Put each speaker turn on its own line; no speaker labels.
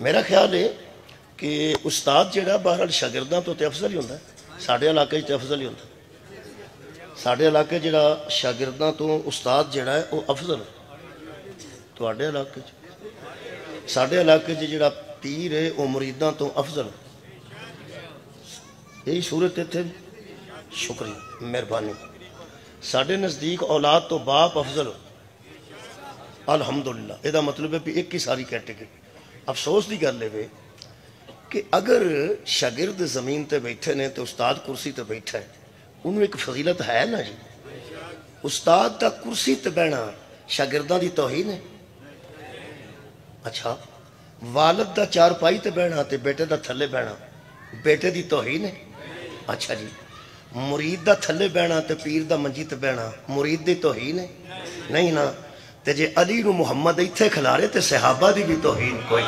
میرا خیال ہے کہ استاد جڑا بہرحال شاگرداں تو تے افضل ہی ہوندہ ہے. ساڑھے علاقے تے افضل ہی ہوندہ ہے. ساڑھے علاقے جڑا شاگرداں تو استاد جڑا ہے وہ افضل ہے. تو آڑے علاقے ساڑھے علاقے جڑا پیر ہے وہ مریداں تو افضل ہے. یہی صورت تھے. شکریہ مہربانی. ساڑھے نزدیک اولاد تو باپ افضل ہو. الحمدللہ. یہ دا مطلب ہے کہ ایک ہی ساری کیٹیگری. افسوس دی گل ہے کہ اگر شاگرد زمین تے بیٹھے نے تو استاد کرسی تے بیٹھا ہے انہوں ایک فضیلت ہے نا جی. استاد دا کرسی تے بیٹھنا شاگرداں دی توہین ہے. اچھا والد دا چار پائی تے بیٹھنا تے بیٹے دا تھلے بیٹھنا بیٹے دی توہین ہے. اچھا جی مرید دا تھلے بیٹھنا تے پیر دا منجی تے بیٹھنا مرید دی توہین ہے نہیں نا. تے جے علی نو محمد ایتھے کھلارے تے صحابہ دی بھی توہین کوئی